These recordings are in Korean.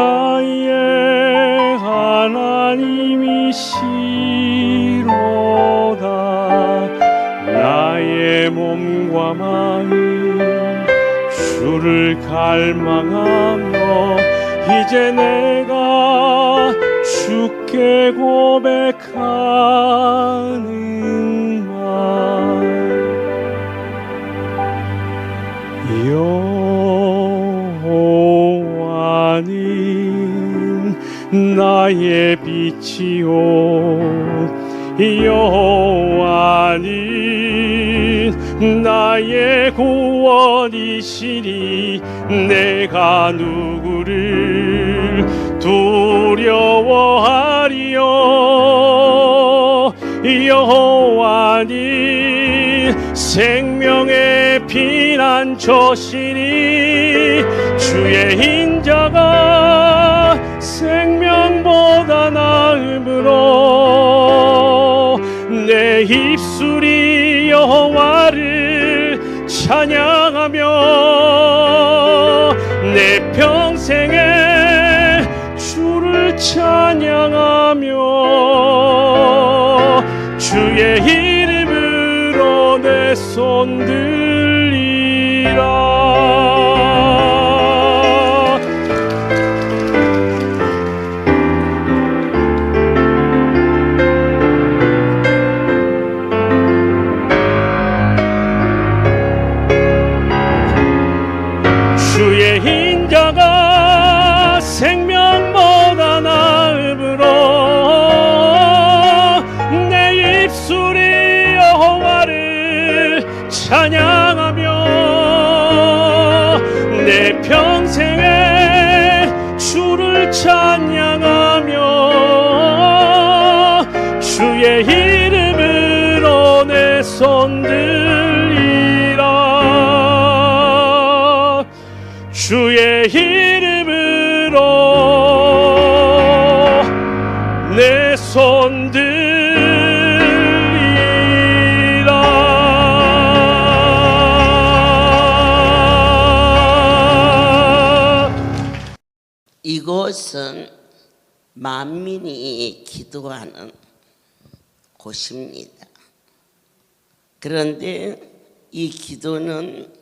나의 하나님이시로다. 나의 몸과 마음 주를 갈망하며 이제 내가 주께 고백하는 말. 여호와는 나의 빛이요 여호와는 나의 구원이시니 내가 누구를 두려워하리요. 여호와는 생명의 피난처시니 주의 인자가 생명보다 나음으로 내 입술이 여호와를 찬양하며 내 평생에 주를 찬양하며 주의 이름으로 내 손 들리라. 주의 인자가 생명보다 나음으로 내 입술이 여호와를 찬양하며 내 평생에 주를 찬양하며 주의 이름으로 내 손 들리라. 주의 이름으로 내 손 들리라. 이곳은 만민이 기도하는 곳입니다. 그런데 이 기도는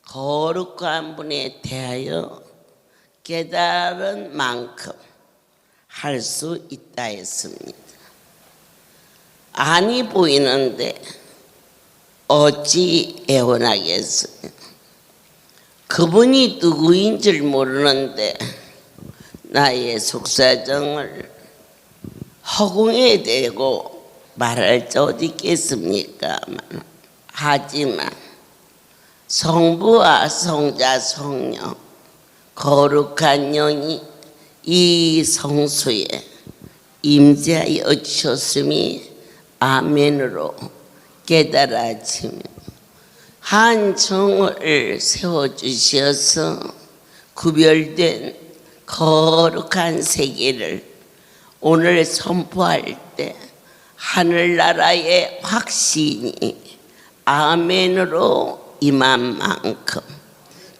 거룩한 분에 대하여 깨달은 만큼 할 수 있다 했습니다. 안이 보이는데 어찌 애원하겠어요? 그분이 누구인 줄 모르는데 나의 속사정을 허공에 대고 말할 자 어디 있겠습니까? 하지만 성부와 성자 성령 거룩한 영이 이 성소에 임재하여 주셨음이 아멘으로 깨달아지며 한 정을 세워주셔서 구별된 거룩한 세계를 오늘 선포할 때 하늘나라의 확신이 아멘으로 임한 만큼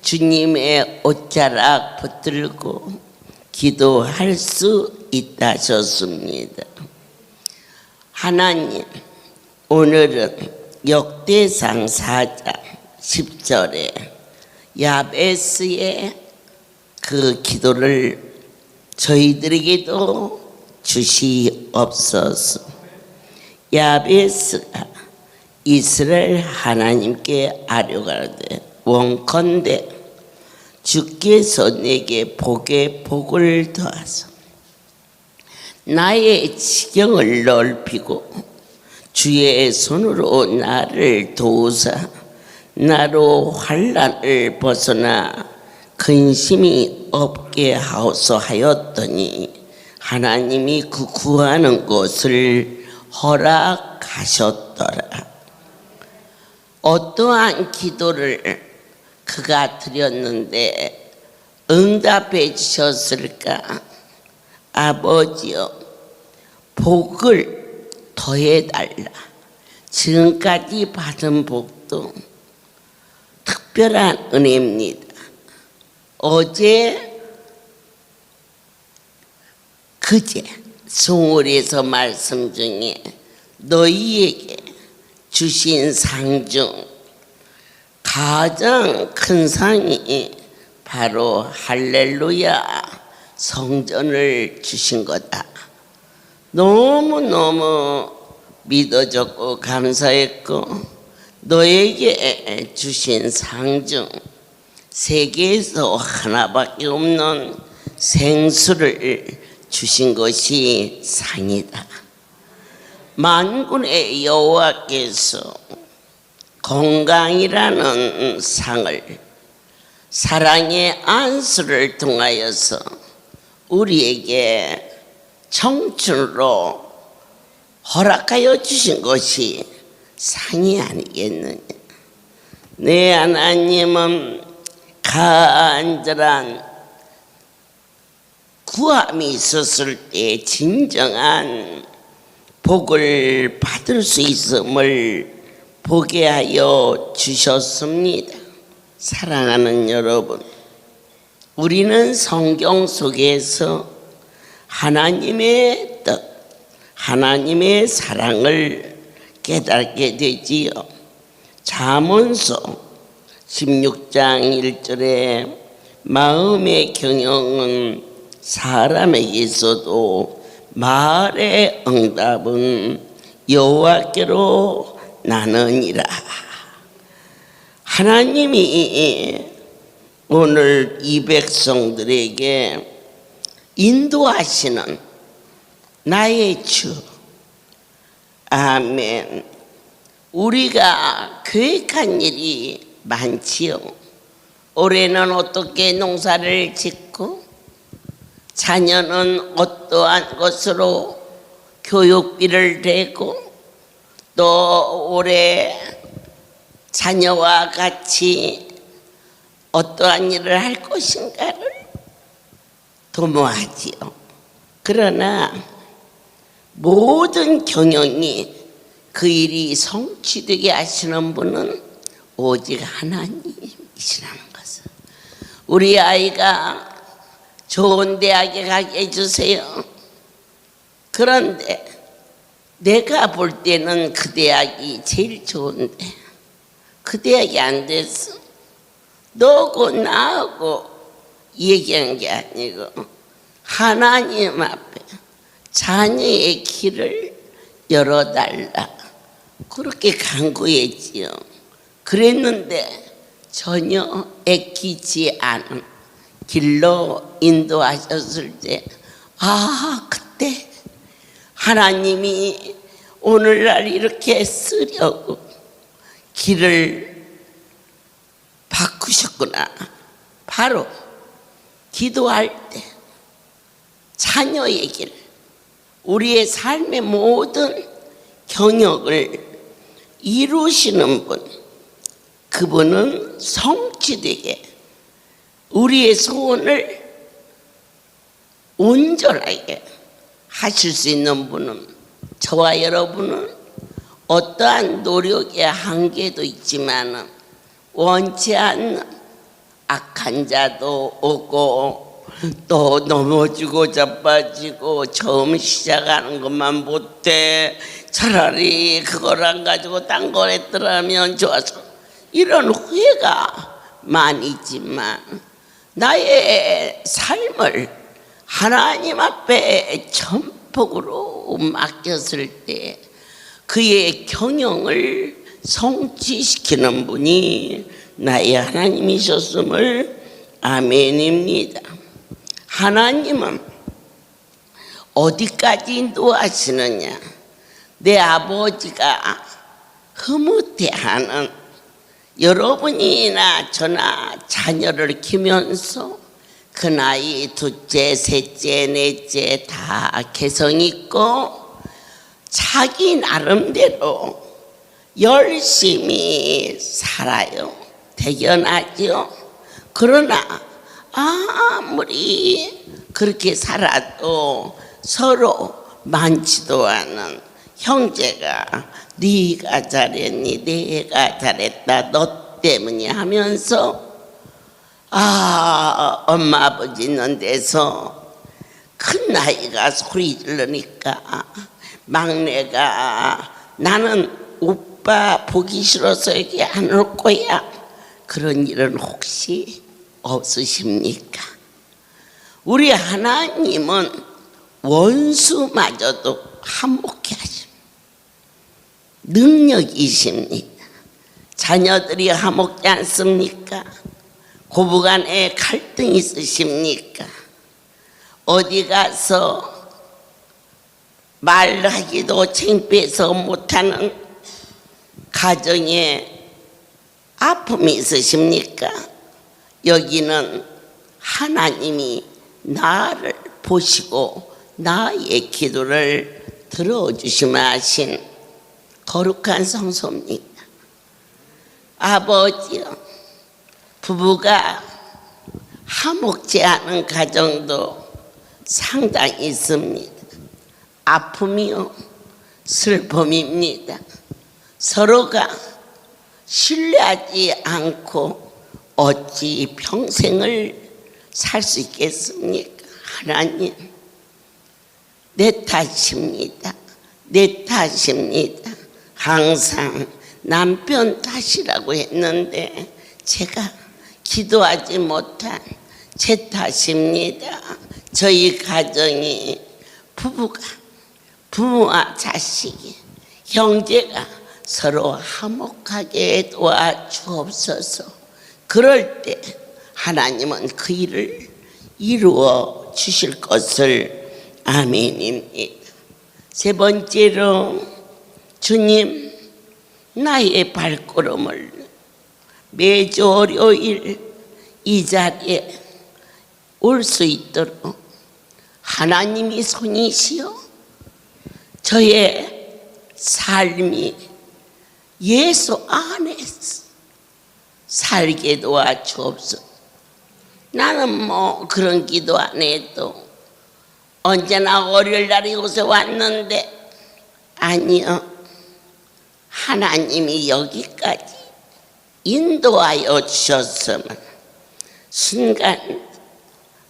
주님의 옷자락 붙들고 기도할 수 있다 하셨습니다. 하나님, 오늘은 역대상 4장 10절에 야베스의 그 기도를 저희들에게도 주시옵소서. 야베스가 이스라엘 하나님께 아뢰가로되 원컨대 주께서 내게 복에 복을 더하사 나의 지경을 넓히고 주의 손으로 나를 도우사 나로 환난을 벗어나 근심이 없게 하옵소 하였더니 하나님이 그 구하는 것을 허락하셨더라. 어떠한 기도를 그가 드렸는데 응답해 주셨을까? 아버지여, 복을 더해달라. 지금까지 받은 복도 특별한 은혜입니다. 어제 그제 성월에서 말씀 중에 너희에게 주신 상 중 가장 큰 상이 바로 할렐루야 성전을 주신 거다. 너무너무 믿어졌고 감사했고, 너에게 주신 상 중 세계에서 하나밖에 없는 생수를 주신 것이 상이다. 만군의 여호와께서 건강이라는 상을, 사랑의 안수를 통하여서 우리에게 청춘으로 허락하여 주신 것이 상이 아니겠느냐. 내 하나님은 간절한 구함이 있었을 때 진정한 복을 받을 수 있음을 보게 하여 주셨습니다. 사랑하는 여러분, 우리는 성경 속에서 하나님의 뜻, 하나님의 사랑을 깨닫게 되지요. 잠언서 16장 1절에 마음의 경영은 사람에게 있어도 말의 응답은 여호와께로 나느니라. 하나님이 오늘 이 백성들에게 인도하시는 나의 주, 아멘. 우리가 계획한 일이 많지요. 올해는 어떻게 농사를 짓고, 자녀는 어떠한 것으로 교육비를 내고, 또 올해 자녀와 같이 어떠한 일을 할 것인가를 도모하지요. 그러나 모든 경영이 그 일이 성취되게 하시는 분은 오직 하나님이시라는 것을. 우리 아이가 좋은 대학에 가게 해주세요. 그런데 내가 볼 때는 그 대학이 제일 좋은데 그 대학이 안 됐어. 너고 나하고 얘기한 게 아니고 하나님 앞에 자녀의 길을 열어달라, 그렇게 간구했지요. 그랬는데 전혀 애기지 않은 길로 인도하셨을 때, 그때 하나님이 오늘날 이렇게 쓰려고 길을 바꾸셨구나. 바로 기도할 때 자녀의 길, 우리의 삶의 모든 경역을 이루시는 분, 그분은 성취되게 우리의 소원을 온전하게 하실 수 있는 분은, 저와 여러분은 어떠한 노력의 한계도 있지만 원치 않는 악한 자도 오고, 또 넘어지고 자빠지고 처음 시작하는 것만 못해 차라리 그걸 안 가지고 딴 걸 했더라면 좋아서, 이런 후회가 많이 있지만 나의 삶을 하나님 앞에 전폭으로 맡겼을 때 그의 경영을 성취시키는 분이 나의 하나님이셨음을 아멘입니다. 하나님은 어디까지 인도하시느냐? 내 아버지가 흐뭇해하는 여러분이나 저나 자녀를 키우면서 그 나이 둘째, 셋째, 넷째 다 개성 있고 자기 나름대로 열심히 살아요. 대견하죠. 그러나 아무리 그렇게 살아도 서로 많지도 않은 형제가 네가 잘했니, 내가 잘했다, 너 때문에 하면서 엄마 아버지 있는 데서 큰 아이가 소리 지르니까 막내가 나는 오빠 보기 싫어서 여기 안 올 거야. 그런 일은 혹시 없으십니까? 우리 하나님은 원수마저도 화목케 하십니다. 능력이십니다. 자녀들이 화목지 않습니까? 고부간에 갈등이 있으십니까? 어디 가서 말하기도 창피해서 못하는 가정에 아픔이 있으십니까? 여기는 하나님이 나를 보시고 나의 기도를 들어주시며 하신 거룩한 성소입니다. 아버지요, 부부가 화목지 않은 가정도 상당히 있습니다. 아픔이요, 슬픔입니다. 서로가 신뢰하지 않고 어찌 평생을 살 수 있겠습니까? 하나님, 내 탓입니다. 내 탓입니다. 항상 남편 탓이라고 했는데 제가 기도하지 못한 제 탓입니다. 저희 가정이 부모와 자식이 형제가 서로 화목하게 도와주옵소서. 그럴 때 하나님은 그 일을 이루어 주실 것을 아멘입니다. 세 번째로, 주님, 나의 발걸음을 매주 월요일 이 자리에 올 수 있도록 하나님이 손이시여 저의 삶이 예수 안에서 살게 도와주옵소서. 나는 그런 기도 안 해도 언제나 월요일 날 이곳에 왔는데, 아니요, 하나님이 여기까지 인도하여 주셨으면 순간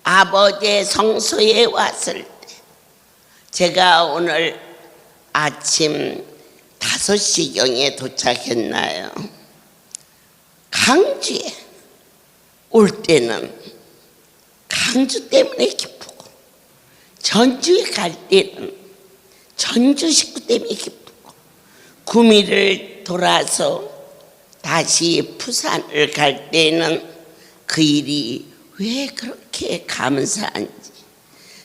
아버지의 성소에 왔을 때, 제가 오늘 아침 5시경에 도착했나요? 강주에 올 때는 강주 때문에 기쁘고, 전주에 갈 때는 전주 식구 때문에 기쁘고, 구미를 돌아서 다시 부산을 갈 때는 그 일이 왜 그렇게 감사한지,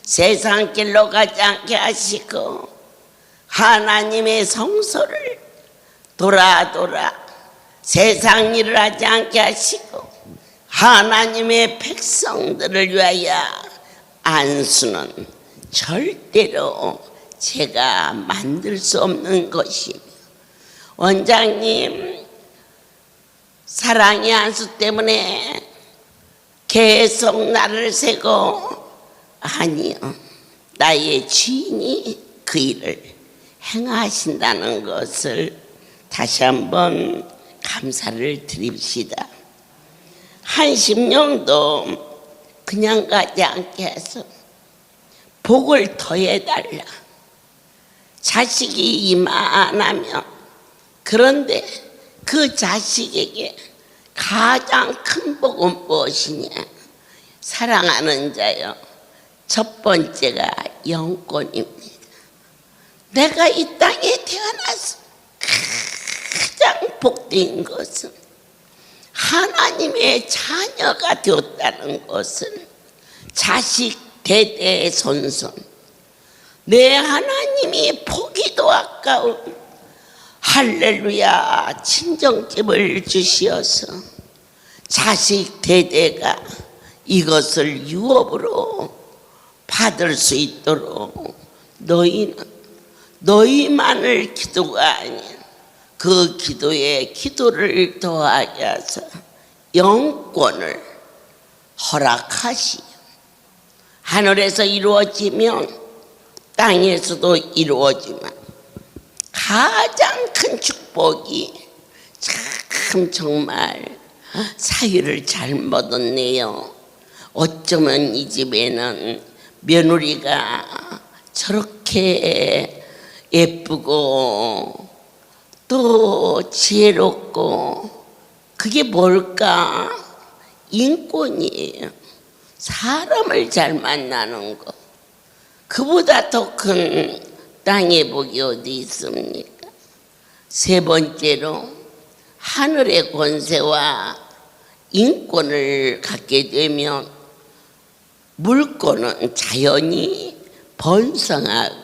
세상 길로 가지 않게 하시고 하나님의 성소를 돌아 세상 일을 하지 않게 하시고 하나님의 백성들을 위하여 안수는 절대로 제가 만들 수 없는 것이며, 원장님 사랑의 안수 때문에 계속 나를 세고, 아니요, 나의 주인이 그 일을 행하신다는 것을 다시 한번 감사를 드립시다. 한심령도 그냥 가지 않게 해서 복을 더해달라. 자식이 이만하면, 그런데 그 자식에게 가장 큰 복은 무엇이냐? 사랑하는 자요, 첫 번째가 영권입니다. 내가 이 땅에 태어나서 가장 복된 것은 하나님의 자녀가 되었다는 것은 자식 대대손손 내 하나님이 보기도 아까운 할렐루야 친정집을 주시어서 자식 대대가 이것을 유업으로 받을 수 있도록 너희만을 기도가 아닌 그 기도에 기도를 더하게 하서 영권을 허락하시오. 하늘에서 이루어지면 땅에서도 이루어지만 가장 큰 축복이 참 정말 사위를 잘못 얻었네요. 어쩌면 이 집에는 며느리가 저렇게 예쁘고 또 지혜롭고 그게 뭘까? 인권이에요. 사람을 잘 만나는 거. 그보다 더 큰 땅의 복이 어디 있습니까? 세 번째로 하늘의 권세와 인권을 갖게 되면 물고는 자연히 번성하고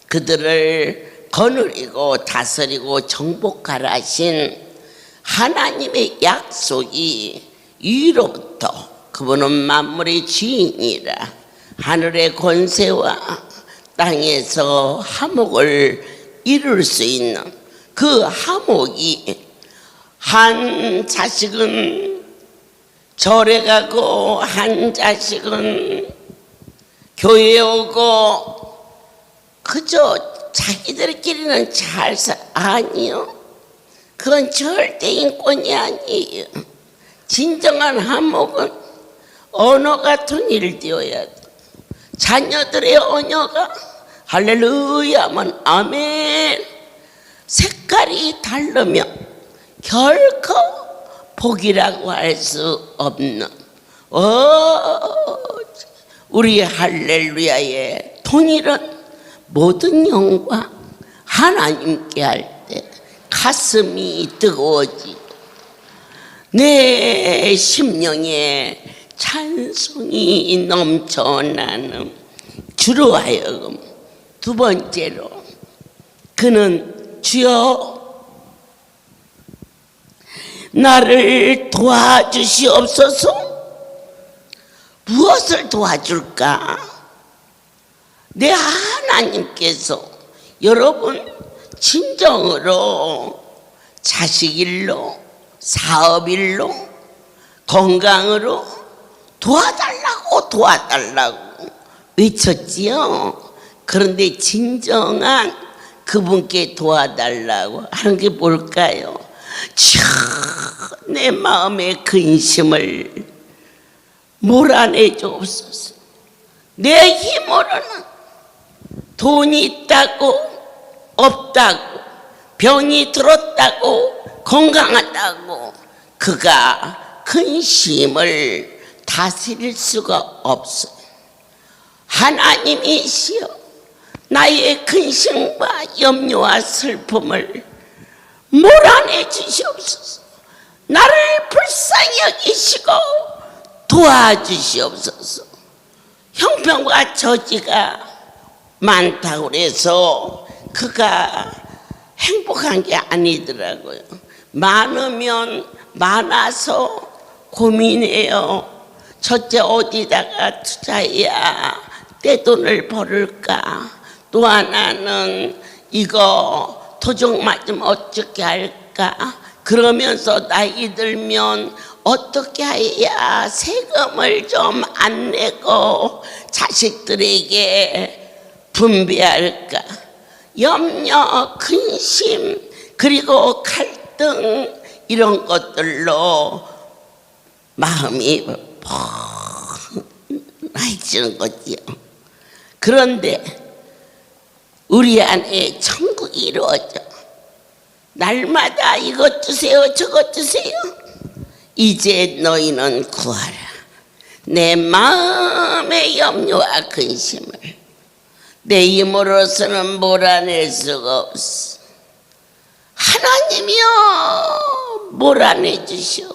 그들을 거느리고 다스리고 정복하라 하신 하나님의 약속이 위로부터 그분은 만물의 주인이라 하늘의 권세와 땅에서 화목을 이룰 수 있는 그 화목이 한 자식은 절에 가고 한 자식은 교회에 오고 그저 자기들끼리는 잘 아니요. 그건 절대 인권이 아니에요. 진정한 화목은 언어 같은 일되어야 돼. 자녀들의 언어가 할렐루야면 아멘 색깔이 다르면 결코 복이라고 할 수 없는 우리 할렐루야의 통일은 모든 영광 하나님께 할 때 가슴이 뜨거워지고 내 심령에 찬송이 넘쳐나는 주로 하여금 두 번째로 그는 주여 나를 도와주시옵소서. 무엇을 도와줄까? 내 하나님께서 여러분 진정으로 자식일로 사업일로 건강으로 도와달라고 외쳤지요. 그런데 진정한 그분께 도와달라고 하는 게 뭘까요? 내 마음의 근심을 몰아내 주옵소서. 내 힘으로는 돈이 있다고 없다고 병이 들었다고 건강하다고 그가 근심을 다스릴 수가 없어요. 하나님이시여 나의 근심과 염려와 슬픔을 몰아내 주시옵소서. 나를 불쌍히 여기시고 도와주시옵소서. 형편과 저지가 많다고 그래서 그가 행복한 게 아니더라고요. 많으면 많아서 고민해요. 첫째 어디다가 투자해야 떼돈을 벌을까? 또 하나는 이거 도둑 맞으면 어떻게 할까? 그러면서 나이 들면 어떻게 해야 세금을 좀 안 내고 자식들에게 분배할까? 염려, 근심, 그리고 갈등 이런 것들로 마음이 나이지는 거지요. 그런데 우리 안에 천국이 이루어져. 날마다 이것 주세요 저것 주세요. 이제 너희는 구하라. 내 마음의 염려와 근심을 내 힘으로서는 몰아낼 수가 없어. 하나님이여 몰아내 주시오.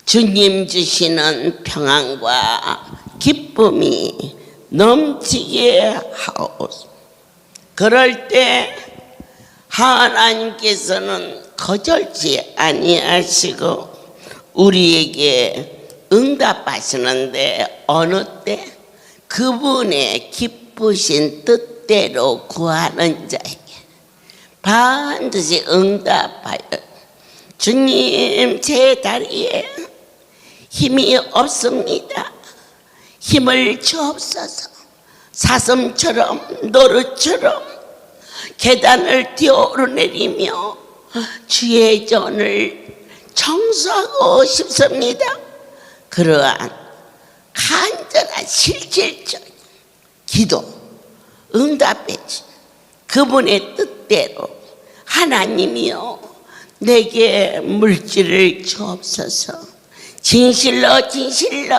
주님 주시는 평안과 기쁨이 넘치게 하옵소서. 그럴 때 하나님께서는 거절지 아니하시고 우리에게 응답하시는데 어느 때 그분의 기쁘신 뜻대로 구하는 자에게 반드시 응답하여 주님 제 다리에 힘이 없습니다. 힘을 주옵소서. 사슴처럼 노루처럼 계단을 뛰어 오르내리며 주의 전을 청소하고 싶습니다. 그러한 간절한 실질적 기도 응답했지. 그분의 뜻대로 하나님이여 내게 물질을 주옵소서. 진실로 진실로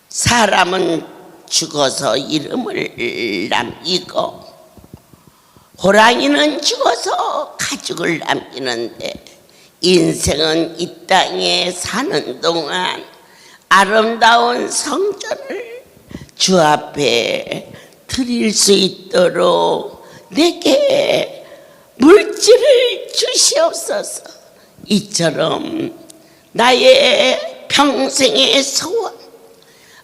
사람은 죽어서 이름을 남기고 호랑이는 죽어서 가죽을 남기는데 인생은 이 땅에 사는 동안 아름다운 성전을 주 앞에 드릴 수 있도록 내게 물질을 주시옵소서. 이처럼 나의 평생의 소원,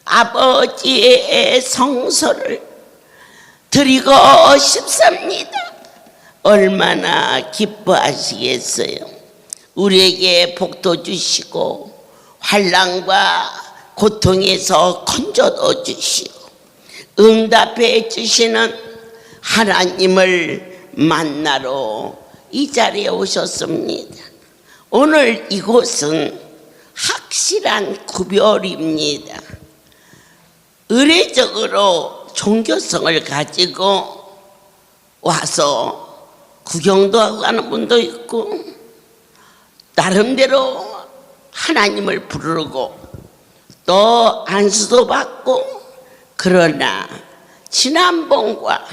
아버지의 성소를 드리고 싶습니다. 얼마나 기뻐하시겠어요. 우리에게 복도 주시고 환난과 고통에서 건져도 주시고 응답해 주시는 하나님을 만나러 이 자리에 오셨습니다. 오늘 이곳은 확실한 구별입니다. 의례적으로 종교성을 가지고 와서 구경도 하고 가는 분도 있고 나름대로 하나님을 부르고 또 안수도 받고, 그러나 지난번과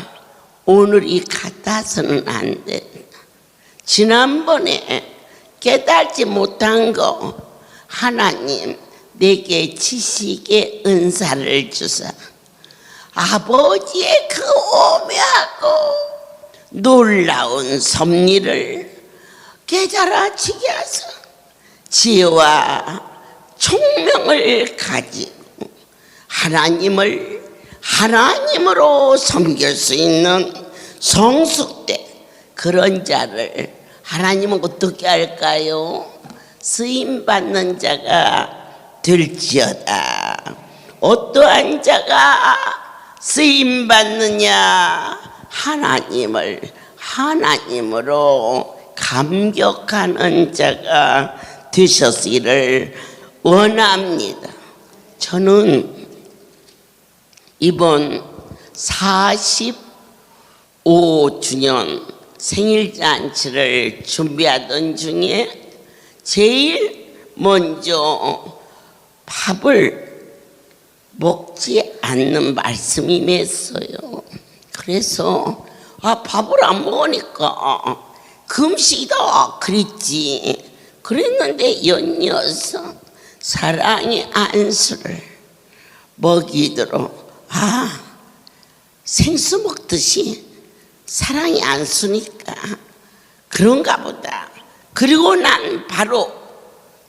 오늘이 같아서는 안 된다. 지난번에 깨달지 못한 거 하나님 내게 지식의 은사를 주사 아버지의 그 오묘하고 놀라운 섭리를 깨달아지게 하사 지혜와 총명을 가지고 하나님을 하나님으로 섬길 수 있는 성숙된 그런 자를 하나님은 어떻게 할까요? 쓰임받는 자가 될지어다. 어떠한 자가 쓰임받느냐? 하나님을 하나님으로 감격하는 자가 되셨기를 원합니다. 저는 이번 45주년 생일잔치를 준비하던 중에 제일 먼저 밥을 먹지 않는 말씀이 맺어요. 그래서 밥을 안 먹으니까 금식이다 그랬지. 그랬는데 연이어서 사랑의 안수를 먹이도록 생수 먹듯이 사랑의 안수니까 그런가 보다. 그리고 난 바로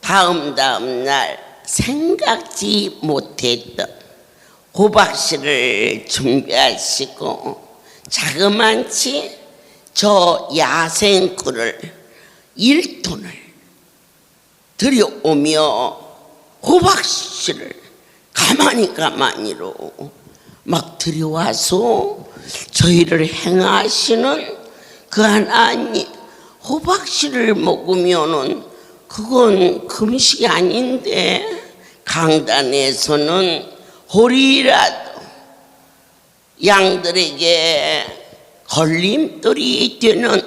다음 날 생각지 못했던 호박씨를 준비하시고 자그만치 저 야생꿀을 1톤을 들여오며 호박씨를 가만히로 막 들여와서 저희를 행하시는 그 하나님, 호박씨를 먹으면은 그건 금식이 아닌데 강단에서는 홀이라도 양들에게 걸림돌이 되는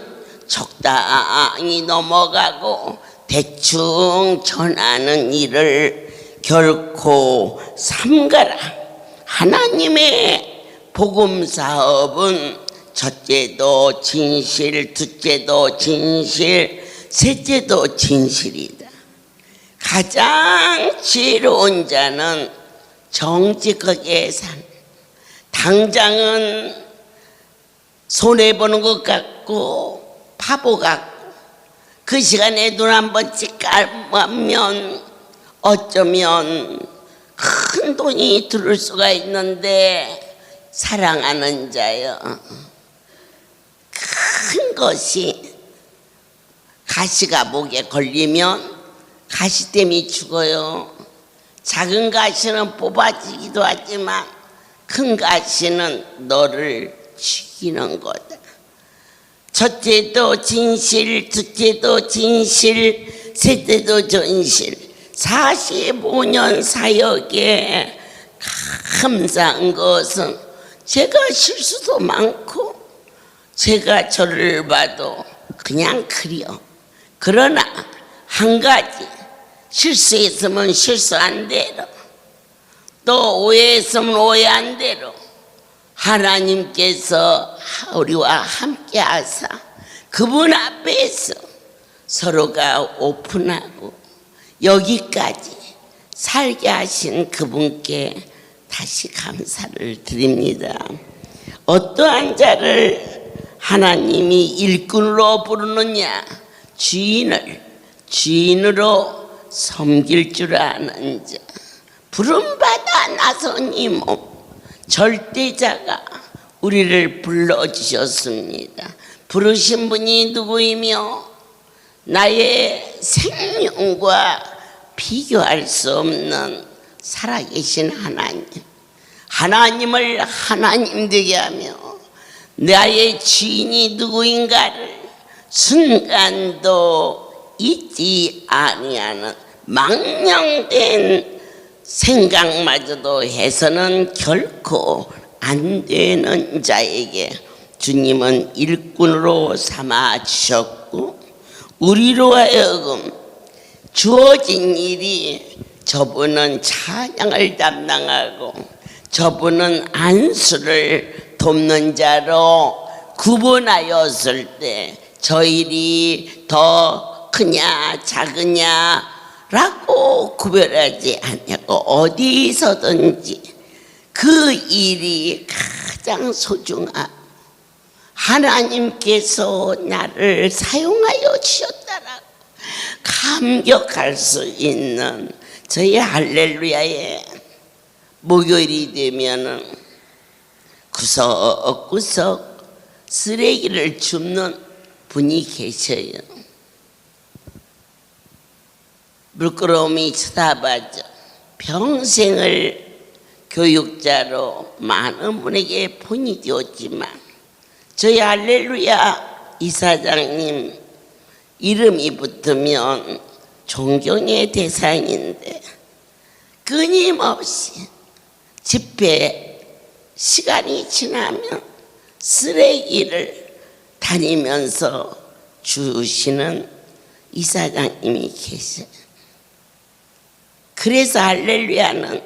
적당히 넘어가고 대충 전하는 일을 결코 삼가라. 하나님의 복음 사업은 첫째도 진실, 둘째도 진실, 셋째도 진실이다. 가장 지혜로운 자는 정직하게 산. 당장은 손해보는 것 같고 바보 같고 그 시간에 눈 한 번씩 감으면 어쩌면 큰 돈이 들을 수가 있는데 사랑하는 자여, 큰 것이 가시가 목에 걸리면 가시땜이 죽어요. 작은 가시는 뽑아지기도 하지만 큰 가시는 너를 죽이는 거다. 첫째도 진실, 둘째도 진실, 셋째도 진실. 45년 사역에 감사한 것은 제가 실수도 많고 제가 저를 봐도 그냥 그려. 그러나 한 가지, 실수했으면 실수한 대로, 또 오해했으면 오해한 대로 하나님께서 우리와 함께 하사 그분 앞에서 서로가 오픈하고 여기까지 살게 하신 그분께 다시 감사를 드립니다. 어떠한 자를 하나님이 일꾼으로 부르느냐? 주인으로 섬길 줄 아는 자, 부름받아 나선 이 몸, 절대자가 우리를 불러주셨습니다. 부르신 분이 누구이며 나의 생명과 비교할 수 없는 살아계신 하나님, 하나님을 하나님 되게 하며 나의 주인이 누구인가를 순간도 잊지 아니하는 망령된 생각마저도 해서는 결코 안 되는 자에게 주님은 일꾼으로 삼아 주셨고, 우리로 하여금 주어진 일이 저분은 찬양을 담당하고 저분은 안수를 돕는 자로 구분하였을 때 저 일이 더 크냐 작으냐라고 구별하지 않냐고 어디서든지 그 일이 가장 소중하고 하나님께서 나를 사용하여 주셨다라고 감격할 수 있는 저희 할렐루야의 목요일이 되면은 구석구석 쓰레기를 줍는 분이 계셔요. 물끄러미 쳐다봐줘. 평생을 교육자로 많은 분에게 본이 되었지만 저희 할렐루야 이사장님 이름이 붙으면 존경의 대상인데 끊임없이 집회 시간이 지나면 쓰레기를 다니면서 주시는 이사장님이 계셔요. 그래서 할렐루야는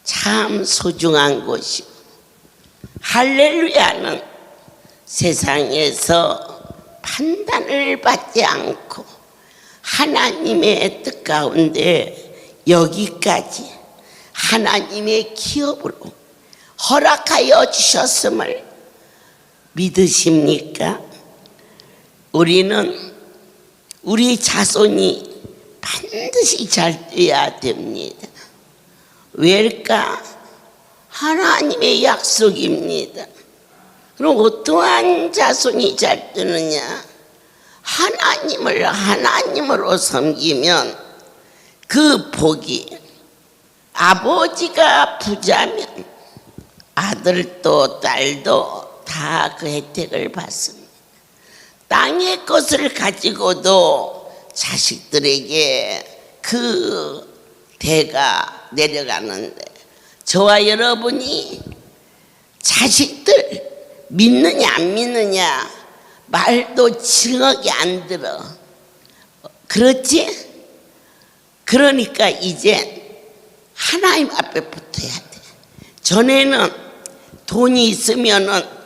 참 소중한 곳이고, 할렐루야는 세상에서 판단을 받지 않고 하나님의 뜻 가운데 여기까지 하나님의 기업으로 허락하여 주셨음을 믿으십니까? 우리는 우리 자손이 반드시 잘 돼야 됩니다. 왜일까? 하나님의 약속입니다. 그럼 어떠한 자손이 잘 되느냐? 하나님을 하나님으로 섬기면 그 복이, 아버지가 부자면 아들도 딸도 다 그 혜택을 받습니다. 땅의 것을 가지고도 자식들에게 그 대가 내려가는데, 저와 여러분이 자식들 믿느냐 안 믿느냐 말도 징하게 안 들어. 그렇지? 그러니까 이제 하나님 앞에 붙어야 돼. 전에는 돈이 있으면은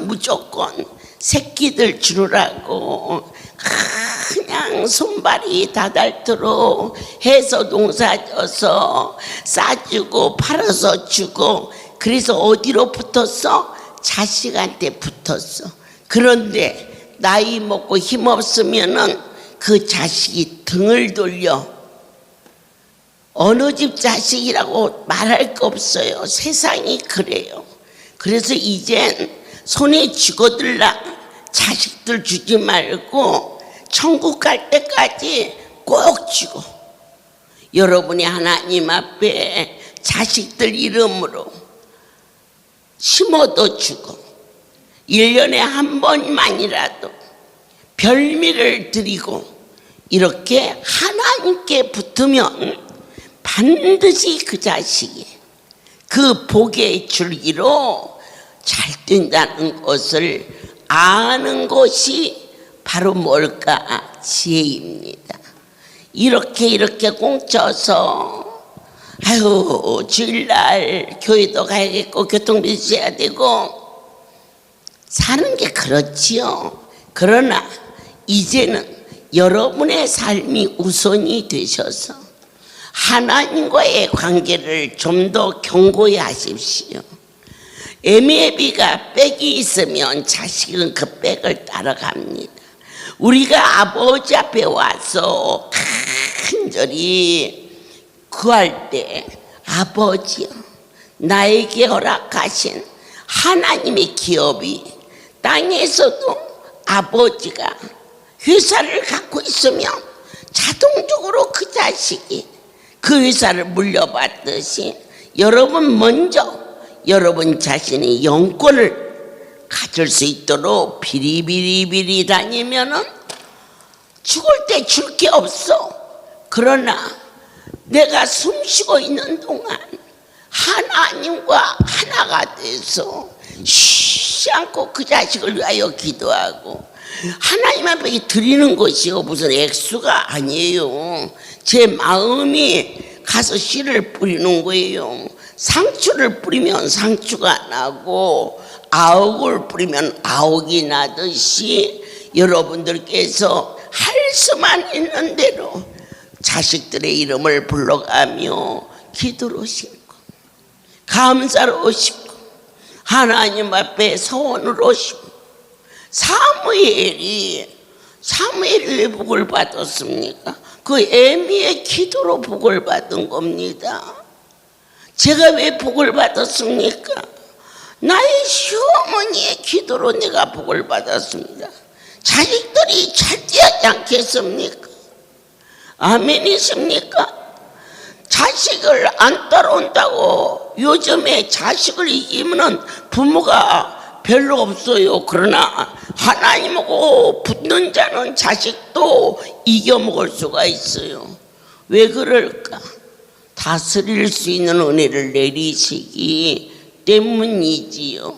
무조건 새끼들 주느라고 그냥 손발이 다닳도록 해서 농사져서 싸주고 팔아서 주고, 그래서 어디로 붙었어? 자식한테 붙었어. 그런데 나이 먹고 힘없으면은 그 자식이 등을 돌려. 어느 집 자식이라고 말할 거 없어요. 세상이 그래요. 그래서 이젠 손에 쥐고들라 자식들 주지 말고 천국 갈 때까지 꼭 주고, 여러분이 하나님 앞에 자식들 이름으로 심어도 주고 1년에 한 번만이라도 별미를 드리고 이렇게 하나님께 붙으면 반드시 그 자식이 그 복의 줄기로 잘 된다는 것을 아는 것이 바로 뭘까? 지혜입니다. 이렇게 공쳐서 아유 주일날 교회도 가야겠고 교통비 써야 되고 사는 게 그렇지요. 그러나 이제는 여러분의 삶이 우선이 되셔서 하나님과의 관계를 좀 더 견고히 하십시오. 애미애비가 백이 있으면 자식은 그 백을 따라갑니다. 우리가 아버지 앞에 와서 간절히 구할 때 아버지요, 나에게 허락하신 하나님의 기업이 땅에서도 아버지가 회사를 갖고 있으면 자동적으로 그 자식이 그 회사를 물려받듯이 여러분 먼저 여러분 자신의 영권을 가질 수 있도록 비리비리비리 다니면은 죽을 때 줄 게 없어. 그러나 내가 숨쉬고 있는 동안 하나님과 하나가 돼서 쉬지 않고 그 자식을 위하여 기도하고 하나님 앞에 드리는 것이요 무슨 액수가 아니에요. 제 마음이 가서 씨를 뿌리는 거예요. 상추를 뿌리면 상추가 나고 아옥을 뿌리면 아옥이 나듯이 여러분들께서 할 수만 있는 대로 자식들의 이름을 불러가며 기도로 심고 감사로 심고 하나님 앞에 소원으로 심고 사무엘이 왜 복을 받았습니까? 그 애미의 기도로 복을 받은 겁니다. 제가 왜 복을 받았습니까? 나의 시어머니의 기도로 내가 복을 받았습니다. 자식들이 잘 되지 않겠습니까? 아멘이십니까? 자식을 안 따라온다고 요즘에 자식을 이기면 부모가 별로 없어요. 그러나 하나님하고 붙는 자는 자식도 이겨먹을 수가 있어요. 왜 그럴까? 다스릴 수 있는 은혜를 내리시기 때문이지요.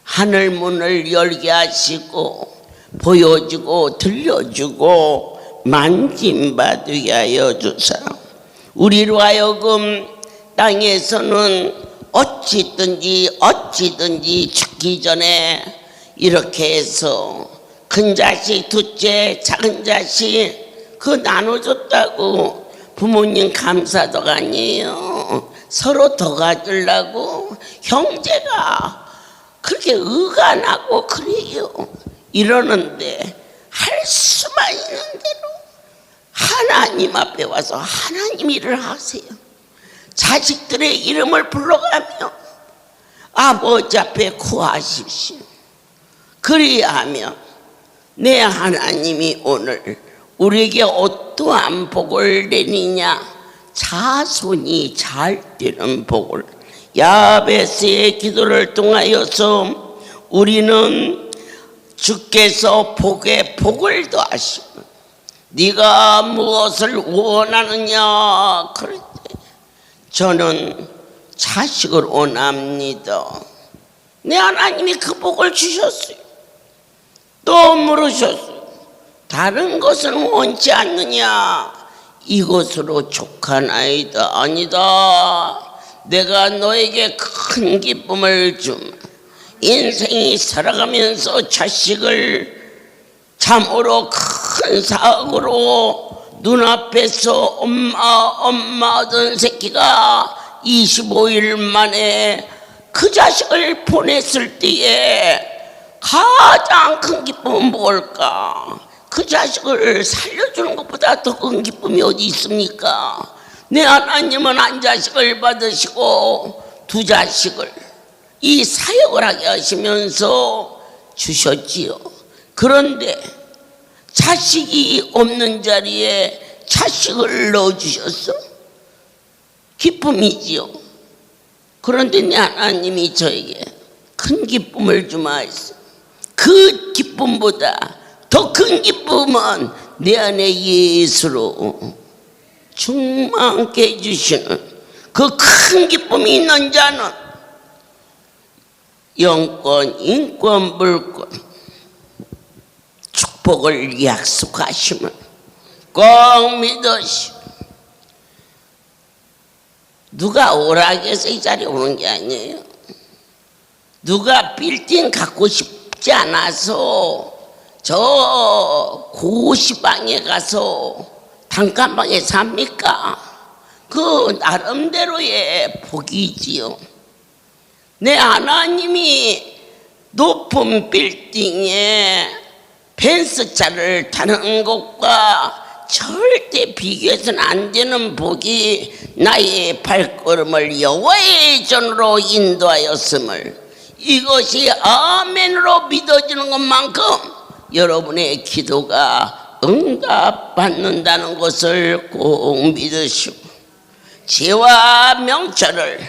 하늘 문을 열게 하시고 보여주고 들려주고 만짐받게 하여 주사 우리로 하여금 땅에서는 어찌든지 죽기 전에 이렇게 해서 큰 자식 둘째 작은 자식 그 나눠줬다고 부모님 감사도 아니에요. 서로 더 가지려고 형제가 그렇게 의가 나고 그래요. 이러는데 할 수만 있는 대로 하나님 앞에 와서 하나님 일을 하세요. 자식들의 이름을 불러가며 아버지 앞에 구하십시오. 그리하면 내 하나님이 오늘 우리에게 어떠한 복을 내리냐? 자손이 잘 되는 복을. 야베스의 기도를 통하여서 우리는 주께서 복에 복을 더하시고 네가 무엇을 원하느냐? 그럴 때 저는 자식을 원합니다. 내 하나님이 그 복을 주셨어요. 또 물으셨어요. 다른 것은 원치 않느냐? 이것으로 족하나이다. 아니다. 내가 너에게 큰 기쁨을 줌. 인생이 살아가면서 자식을 참으로 큰 사악으로 눈앞에서 엄마 하던 새끼가 25일 만에 그 자식을 보냈을 때에 가장 큰 기쁨은 뭘까? 그 자식을 살려주는 것보다 더 큰 기쁨이 어디 있습니까? 내 하나님은 한 자식을 받으시고 두 자식을 이 사역을 하게 하시면서 주셨지요. 그런데 자식이 없는 자리에 자식을 넣어주셨어. 기쁨이지요. 그런데 내 하나님이 저에게 큰 기쁨을 주마 했어. 그 기쁨보다 더 큰 기쁨은 내 안에 예수로 충만케 해주시는 그 큰 기쁨이 있는 자는 영권, 인권, 물권 축복을 약속하심을 꼭 믿으시오. 누가 오락해서 이 자리에 오는 게 아니에요. 누가 빌딩 갖고 싶지 않아서 저 고시방에 가서 단칸방에 삽니까? 그 나름대로의 복이지요. 내 하나님이 높은 빌딩에 벤츠차를 타는 것과 절대 비교해서는 안 되는 복이 나의 발걸음을 여호와의 전으로 인도하였음을, 이것이 아멘으로 믿어지는 것만큼 여러분의 기도가 응답받는다는 것을 꼭 믿으시고, 죄와 명철을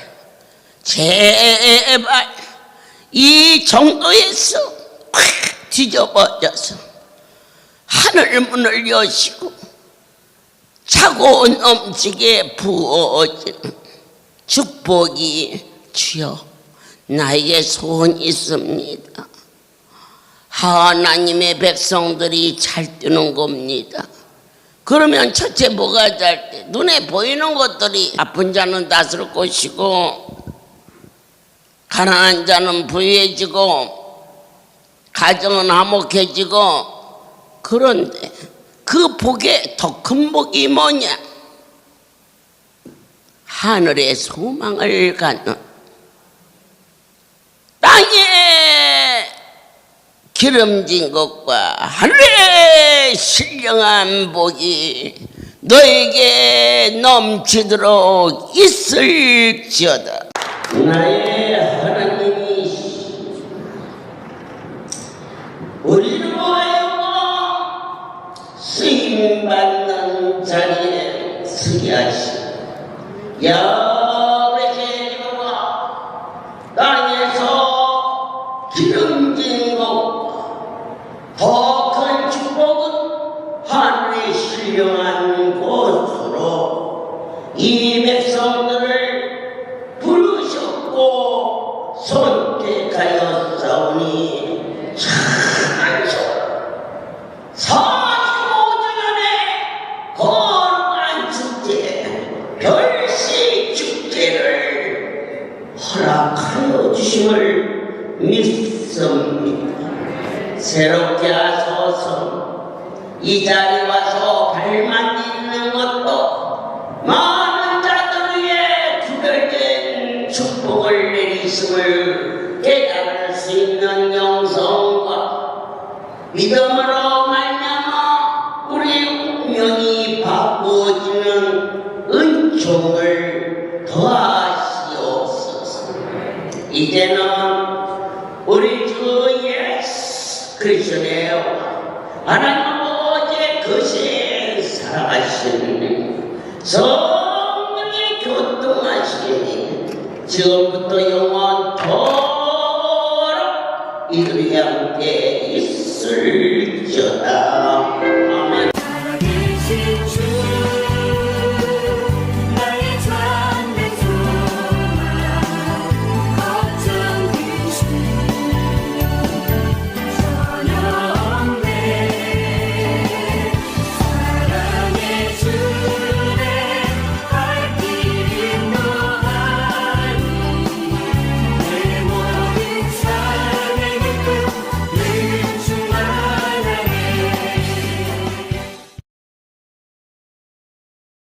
제발 이 정도에서 확 뒤져버려서 하늘 문을 여시고 차고 넘치게 부어지는 축복이 주여 나에게 소원이 있습니다. 하나님의 백성들이 잘 뜨는 겁니다. 그러면 첫째 뭐가 잘 때? 눈에 보이는 것들이 아픈 자는 낫을 것이고 가난한 자는 부유해지고 가정은 화목해지고, 그런데 그 복에 더 큰 복이 뭐냐? 하늘의 소망을 갖는, 땅에 기름진 것과 하늘에 신령한 복이 너에게 넘치도록 있을지어다. 나의 하나님이 우리로 하여금 쓰임받는 자리에 서게 하시고, 여호와의 기도가 땅에서 기름진 것과 더 큰 축복은 하늘의 신령한 곳으로 이 백성들을 부르셨고 선택하였사오니 찬송. 45주 전에 거룩한 축제, 별식 축제를 허락하여 주심을 믿습니다. 새롭게 하소서. 이 자리에 와서 발만 딛는 것도 많은 자들 위해 구별된 축복을 내리심을 깨달을 수 있는 영성과 믿음으로 말미암아 우리 운명이 바꾸어지는 은총을 더하시옵소서. 이제는 우리 주 예수 그리스도의 하나님 아버지의 거시에 살아가시는 성령의 교통하시니 지금부터 영원토록 이들이 함께 있을지어다.